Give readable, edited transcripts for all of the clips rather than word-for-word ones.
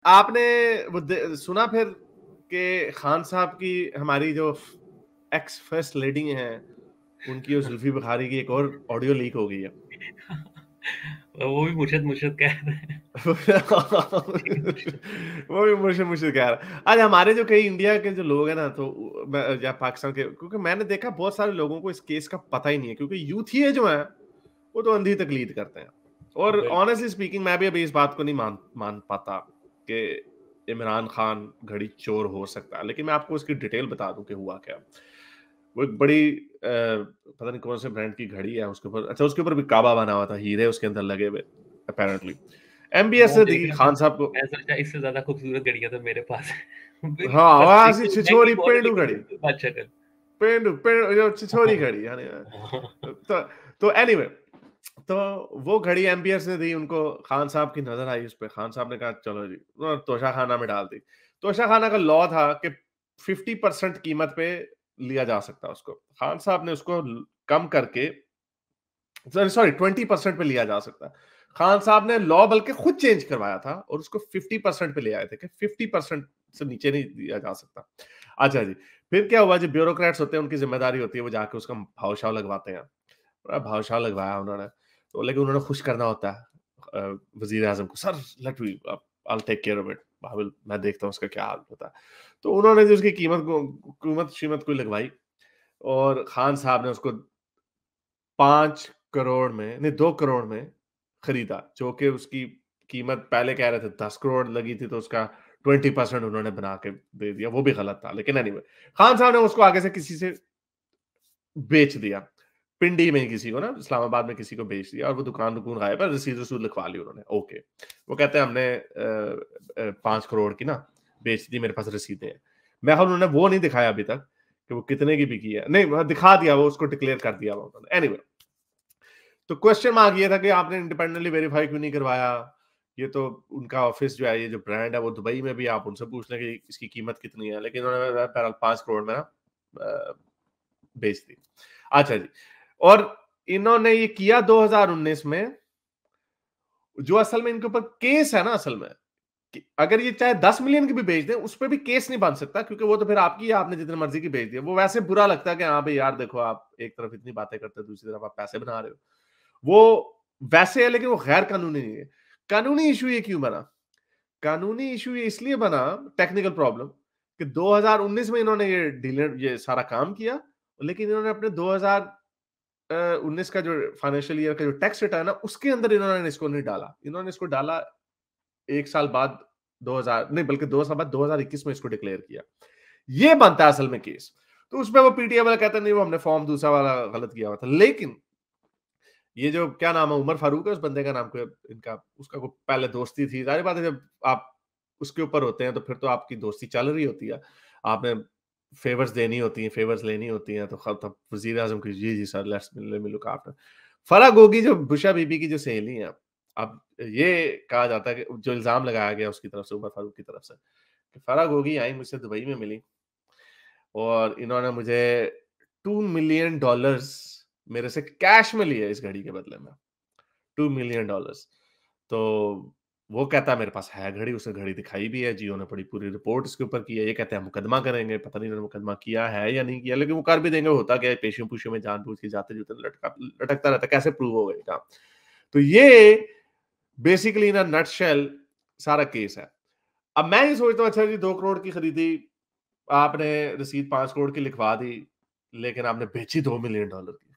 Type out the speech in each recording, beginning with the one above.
आपने सुना फिर कि खान साहब की हमारी जो एक्स फर्स्ट लेडी हैं उनकी और जुल्फी बुखारी की एक और ऑडियो लीक हो गई है। वो भी मुर्शद कह रहे हैं। वो भी मुझे मुझे कह रहा है। आज हमारे जो कई इंडिया के जो लोग हैं ना तो या पाकिस्तान के, क्योंकि मैंने देखा बहुत सारे लोगों को इस केस का पता ही नहीं है, क्योंकि यूथ ही जो है वो तो अंधी तकलीद करते हैं। और बिल्कुल। ऑनेस्टली स्पीकिंग मैं भी अभी इस बात को नहीं मान पाता कि इमरान खान घड़ी चोर हो सकता है, लेकिन मैं आपको उसकी डिटेल बता दूं कि हुआ क्या। वो एक बड़ी पता नहीं कौन से ब्रांड की घड़ी है, उसके ऊपर अच्छा उसके ऊपर भी काबा बना हुआ था, हीरे उसके अंदर लगे हुए अपेरेंटली। एमबीएस मैं से देख दी रहा था, खान साहब को। मैं सोचा इससे ज्यादा खूबसूरत घड़ियां तो मेरे पास है। हाँ बस वहां एक से तो महंगी छिछोरी बहुत है, पेंडू लेकिन घड़ी, बात शक्ल। पेंडू छिछोरी घड़ी यानी। तो एनीवे, तो वो घड़ी एमबीएस ने दी उनको, खान साहब की नजर आई उस पर, खान साहब ने कहा चलो जी, उन्होंने तोशा खाना में डाल दी। तोशा खाना का लॉ था कि 50% कीमत पे लिया जा सकता है उसको। खान साहब ने उसको कम करके, सॉरी 20% पे लिया जा सकता है। खान साहब ने लॉ बल्कि खुद चेंज करवाया था और उसको 50% पे ले आए थे कि 50% से नीचे नहीं दिया जा सकता। अच्छा जी, फिर क्या हुआ, जो ब्यूरोक्रेट्स होते हैं उनकी जिम्मेदारी होती है वो जाके उसका भाव शाव लगवाते हैं। बड़ा भाव शाव लगवाया उन्होंने, तो लेकिन उन्होंने खुश करना होता है वजीर आजम को, sir let me, I take care of it, मैं देखता हूँ उसका क्या हाल होता है। तो उन्होंने जो उसकी कीमत शीमत कोई लगवाई, और खान साहब ने उसको 5 करोड़ में नहीं 2 करोड़ में खरीदा, जो कि उसकी कीमत पहले कह रहे थे 10 करोड़ लगी थी, तो उसका 20% उन्होंने बना के दे दिया, वो भी गलत था। लेकिन एनीवे, खान साहब ने उसको आगे से किसी से बेच दिया, पिंडी में ही किसी को ना, इस्लामाबाद में किसी को बेच दिया, और वो दुकान दुकान गायब है, रसीद रसूद लिखवा ली उन्होंने। ओके, वो कहते हैं हमने 5 करोड़ की ना बेच दी, मेरे पास रसीदें हैं। मैं उन्होंने वो नहीं दिखाया अभी तक कि वो कितने की बिकी है, नहीं दिखा दिया, वो उसको डिक्लेयर कर दिया उन्होंने। एनीवे, तो क्वेश्चन मार्क ये था कि आपने इंडिपेंडेंटली वेरीफाई क्यों नहीं करवाया। ये तो उनका ऑफिस जो है, ये जो ब्रांड है वो दुबई में भी, आप उनसे पूछ लें कि इसकी कीमत कितनी है, लेकिन उन्होंने बहरहाल 5 करोड़ में ना बेच दी। अच्छा जी, और इन्होंने ये किया 2019 में। जो असल में इनके ऊपर केस है ना, असल में कि अगर ये चाहे 10 मिलियन की भी बेच दें उस पर भी केस नहीं बन सकता, क्योंकि वो तो फिर आपकी है, आपने जितनी मर्जी की बेच दी। वो वैसे बुरा लगता है कि हाँ भाई यार देखो, आप एक तरफ इतनी बातें करते हो, दूसरी तरफ आप पैसे बना रहे हो, वो वैसे है, लेकिन वो गैर कानूनी नहीं है। कानूनी इशू ये क्यों बना? कानूनी इशू ये इसलिए बना, टेक्निकल प्रॉब्लम, कि 2019 में इन्होंने ये सारा काम किया, लेकिन इन्होंने अपने 2019 का जो फाइनेंशियल ईयर का जो टैक्स रिटर्न है उसके अंदर इन्होंने इसको नहीं डाला। इन्होंने इसको डाला 1 साल बाद, 2000 नहीं बल्कि 2 साल बाद 2021 में इसको डिक्लेयर किया। ये बनता है असल में केस। तो उसमें वो पीटीआई वाला कहता नहीं, वो हमने फॉर्म दूसरा वाला गलत किया हुआ था। लेकिन ये जो क्या नाम है, उमर फारूक है उस बंदे का नाम, को इनका उसका को पहले दोस्ती थी, जाहिर बात है जब आप उसके ऊपर होते हैं तो फिर तो आपकी दोस्ती चल रही होती है, आपने फेवर्स देनी होती हैं, फेवर्स लेनी होती हैं, तो तब वजीर आजम की जी जी sir let's me look after. Farah Gogi जो बुशा बीबी की जो सहेली है, अब ये कहा जाता है कि जो इल्जाम लगाया गया उसकी तरफ से, उमर फारूक की तरफ से, कि फराह गोगी आई मुझसे दुबई में मिली और इन्होंने मुझे $2 मिलियन मेरे से कैश में लिए इस घड़ी के बदले में, $2 मिलियन। तो वो कहता है मेरे पास है घड़ी, उसने घड़ी दिखाई भी है, जियो ने बड़ी पूरी रिपोर्ट इसके ऊपर की है। ये कहते हैं मुकदमा करेंगे, पता नहीं इन्होंने मुकदमा किया है या नहीं किया, लेकिन वो कर भी देंगे। होता क्या है, पेशियों पूशियों में जानबूझ के जाते जुते लटकता रहता है, कैसे प्रूव होगा ये काम। तो ये बेसिकली इन नटशेल सारा केस है। अब मैं ये सोचता हूँ, अच्छा जी 2 करोड़ की खरीदी आपने, रसीद 5 करोड़ की लिखवा दी, लेकिन आपने बेची $2 मिलियन की।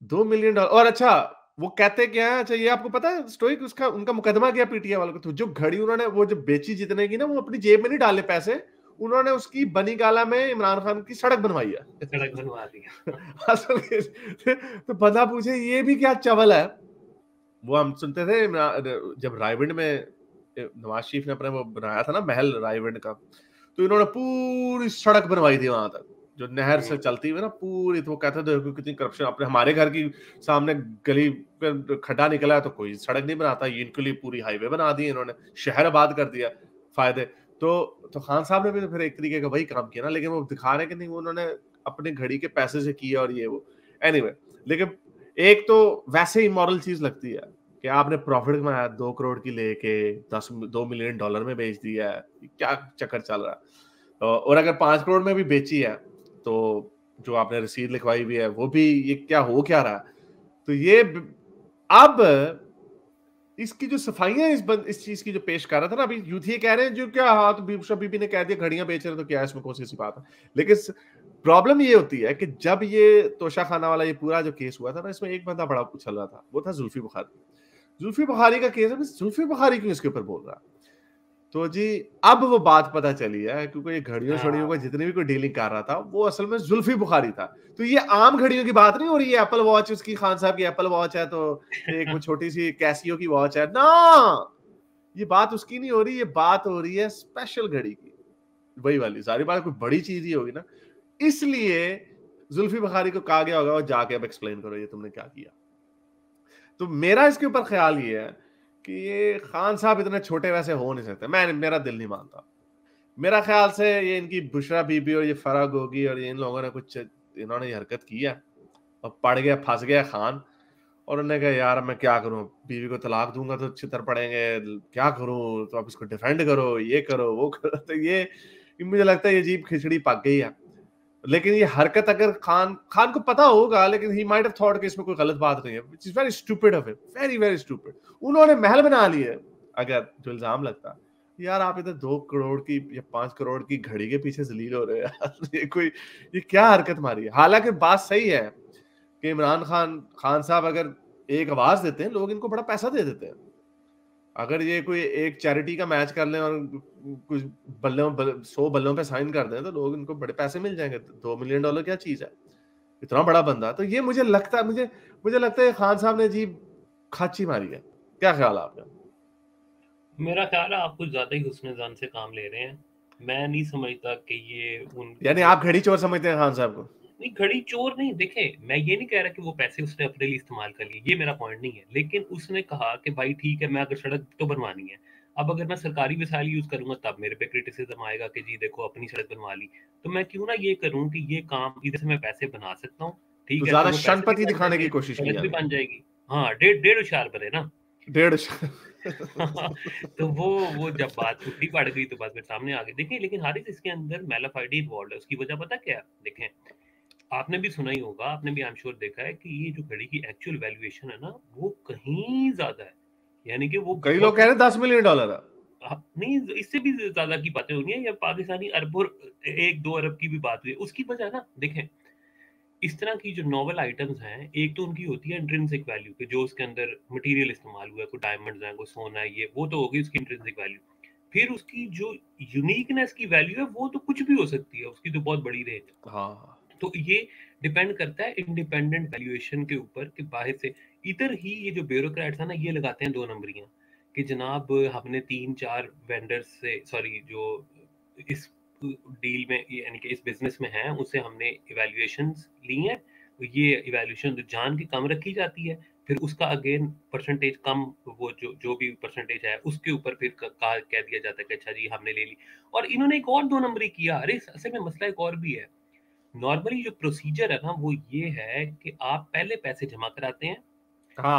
$2 मिलियन, और अच्छा वो कहते क्या है, अच्छा ये आपको पता है स्टोरी, उसका उनका मुकदमा क्या पीटीआई वालों को, तो जो घड़ी उन्होंने वो जो बेची जितने की ना, वो अपनी जेब में नहीं डाले पैसे, उन्होंने उसकी बनी गाला में इमरान खान की सड़क बनवाई है। सड़क बनवा दिया। असल तो बंदा पूछे ये भी क्या चवल है। वो हम सुनते थे जब रायविंड में नवाज शरीफ ने अपने वो बनाया था ना महल रायविंड का, तो इन्होंने पूरी सड़क बनवाई थी वहां तक, जो नहर से चलती हुई ना पूरी। तो वो कहते थे देखो कितनी करप्शन, अपने हमारे घर की सामने गली पे खड्डा निकला है तो कोई सड़क नहीं बनाता, ये इनके लिए पूरी हाईवे बना दी इन्होंने, शहर आबाद कर दिया, फायदे। तो खान साहब ने भी तो फिर एक तरीके का वही काम किया ना, लेकिन वो दिखा रहे कि नहीं, वो उन्होंने अपने घड़ी के पैसे से किया और ये वो। एनीवे, लेकिन एक तो वैसे ही मॉरल चीज लगती है कि आपने प्रॉफिट कमाया 2 करोड़ की लेके 2 मिलियन डॉलर में बेच दिया है, क्या चक्कर चल रहा है। और अगर 5 करोड़ में भी बेची है तो जो आपने रसीद लिखवाई भी है वो भी, ये क्या हो क्या रहा है। तो ये अब इसकी जो सफाइयां इस चीज की जो पेश कर रहा था ना, अभी यूथ ये कह रहे हैं जो क्या, हाँ तो बिशप बीबी ने कह दिया घड़ियां बेच रहे तो क्या है, इसमें कौन सी बात है। लेकिन प्रॉब्लम ये होती है कि जब ये तोशा खाना वाला ये पूरा जो केस हुआ था ना, इसमें एक बंदा बड़ा उछल रहा था, वो था जुल्फी बुखारी। जुल्फी बुखारी का केस है, जुल्फी बुखारी क्यों इसके ऊपर बोल रहा है। तो जी अब वो बात पता चली है, क्योंकि ये घड़ियों शड़ियों को जितनी भी कोई डीलिंग कर रहा था वो असल में जुल्फी बुखारी था। तो ये आम घड़ियों की बात नहीं हो रही है, एप्पल वॉच, उसकी खान साहब की एप्पल वॉच है तो एक वो छोटी सी कैसियो की वॉच है ना, ये बात उसकी नहीं हो रही, ये बात हो रही है स्पेशल घड़ी की, वही वाली। सारी बात कोई बड़ी चीज ही होगी ना, इसलिए जुल्फी बुखारी को कहा गया होगा और जाके अब एक्सप्लेन करो ये तुमने क्या किया। तो मेरा इसके ऊपर ख्याल ये है कि ये खान साहब इतने छोटे वैसे हो नहीं सकते, मेरा दिल नहीं मानता। मेरा ख्याल से ये इनकी बुशरा बीबी और ये फराग होगी और ये इन लोगों ने कुछ इन्होंने ये हरकत की है और पड़ गया, फंस गया खान, और उन्होंने कहा यार मैं क्या करूं, बीवी को तलाक दूंगा तो छितर पड़ेंगे, क्या करूं, तो आप इसको डिफेंड करो, ये करो वो करो। तो ये मुझे लगता है ये अजीब खिचड़ी पक गई है। लेकिन ये हरकत अगर खान को पता होगा, लेकिन ही माइट हैव थॉट कि इसमें कोई गलत बात नहीं है, which is very stupid of him, very very stupid. उन्होंने महल बना लिए, अगर जो इल्जाम लगता यार आप इधर 2 करोड़ की या 5 करोड़ की घड़ी के पीछे जलील हो रहे हो यार, ये क्या हरकत मारी है। हालांकि बात सही है कि इमरान खान साहब अगर एक आवाज देते हैं, लोग इनको बड़ा पैसा दे देते हैं। अगर ये कोई एक चैरिटी का मैच कर लें और कुछ 100 बल्लों पे साइन कर दें तो लोग इनको बड़े पैसे मिल जाएंगे। 2 मिलियन डॉलर क्या चीज है, इतना बड़ा बंदा। तो ये मुझे लगता है खान साहब ने अजीब खाची मारी है। क्या ख्याल है आपका? मेरा ख्याल है आप कुछ ज्यादा ही हुस्न-ए-ज़ान से काम ले रहे हैं। मैं नहीं समझता कि ये यानी आप घड़ी चोर समझते हैं खान साहब को? नहीं, घड़ी चोर नहीं, देखें मैं ये नहीं कह रहा कि वो पैसे उसने अपने लिए इस्तेमाल कर लिए, ये मेरा पॉइंट नहीं है। लेकिन उसने कहा कि भाई ठीक है, मैं अगर सड़क तो बनवानी है, अब अगर मैं सरकारी वसाइल यूज करूंगा तब मेरे पे क्रिटिसिज्म आएगा कि जी देखो अपनी सड़क बनवा ली, तो मैं क्यों ना ये करूं कि ये काम इधर से मैं पैसे बना सकता हूँ, ठीक तो है, ज्यादा तो वो पैसे भी शनपति बन दिखाने की जाएंगे, कोशिश की सड़क भी है। बन जाएगी। हाँ, डेढ़ होशियार बने ना। 1.5 तो वो जब बात उठी पड़ गई तो बात फिर सामने आ गई। देखिए लेकिन हारिस इसके अंदर मैलाफाइडी इन्वॉल्व है, उसकी वजह पता क्या है? देखें, आपने भी सुना ही होगा, आपने भी आई एम श्योर देखा है कि ये जो घड़ी की एक्चुअल वैल्यूएशन है ना, वो कहीं ज्यादा है, यानी कि वो कई लोग कह रहे हैं 10 मिलियन डॉलर है। नहीं, इससे भी ज्यादा की बातें होनी है, या पाकिस्तानी अरबों 1-2 अरब की भी बात हुई है। उसकी वजह ना, देखें इस तरह की जो नॉवल आइटम्स हैं, एक तो उनकी होती है इंट्रिंसिक वैल्यू कि जो उसके अंदर मटेरियल इस्तेमाल हुआ है, कोई डायमंड्स हैं, कोई सोना है, ये वो तो होगी उसकी इंट्रिंसिक वैल्यू। फिर उसकी जो यूनिकनेस की वैल्यू है वो तो कुछ भी हो सकती है, उसकी तो बहुत बड़ी रेंज है। हाँ, तो ये डिपेंड करता है इंडिपेंडेंट वैल्यूएशन के ऊपर कि बाहर से। इधर ही ये जो ब्यूरोक्रेट्स है ना, ये लगाते हैं 2 नंबरियां कि जनाब हमने 3-4 वेंडर्स से, सॉरी जो इस डील में यानी कि इस बिजनेस में हैं, उससे हमने इवैल्यूएशंस ली हैं, ये इवैल्यूएशन जान की कम रखी जाती है, फिर उसका अगेन परसेंटेज कम, वो जो भी परसेंटेज है उसके ऊपर फिर कह दिया जाता है कि अच्छा जी हमने ले ली। और इन्होंने एक और 2 नंबरी किया। अरे असल में मसला एक और भी है। नॉर्मली जो प्रोसीजर है ना वो ये है कि आप पहले पैसे जमा कराते हैं,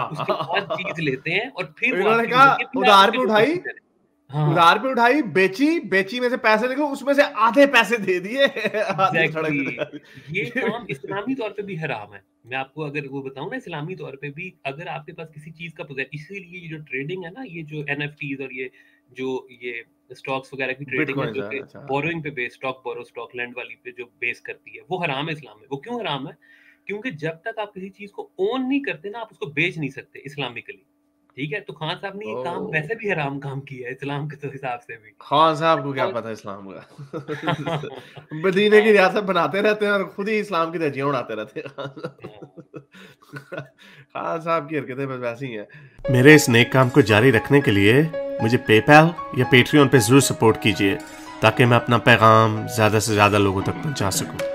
उसके बाद चीज हाँ। लेते हैं और फिर वो इन्होंने आपकी कहा होती है, फिर उधार आपके पे जो उठाई, प्रोसीजर है। हाँ, उधार पे उठाई, बेची में से पैसे निकले, उसमें से आधे पैसे दे दिए, आधी सड़क पे लगा एग्जैक्टली। ये काम दी। इस्लामी तौर पे भी हराम है। मैं आपको अगर वो बताऊं ना, इस्लामी तौर पे भी अगर आपके पास किसी चीज का इसीलिए ये जो ट्रेडिंग है ना, ये जो एनएफटीज और ये स्टॉक्स वगैरह की ट्रेडिंग है बिटकॉइन जो है, कि अच्छा। बोरोइंग पे बेस, स्टॉक बोरो स्टॉक लैंड वाली पे जो बेस करती है, वो हराम है इस्लाम में। वो क्यों हराम है? क्योंकि जब तक आप किसी चीज को ओन नहीं करते ना, आप उसको बेच नहीं सकते इस्लामिकली, ठीक है। तो खान साहब ने ये काम ओ, वैसे भी हराम काम किया है इस्लाम के तो हिसाब से भी। खान साहब को क्या और पता इस्लाम का। मदीने की रियासत बनाते रहते हैं और खुद ही इस्लाम की धज्जियां उड़ाते रहते हैं। खान साहब की हरकतें बस वैसी हैं। मेरे इस नेक काम को जारी रखने के लिए मुझे पेपैल या पेट्रियन पे जरूर सपोर्ट कीजिए, ताकि मैं अपना पैगाम ज्यादा से ज्यादा लोगों तक पहुंचा सकूं।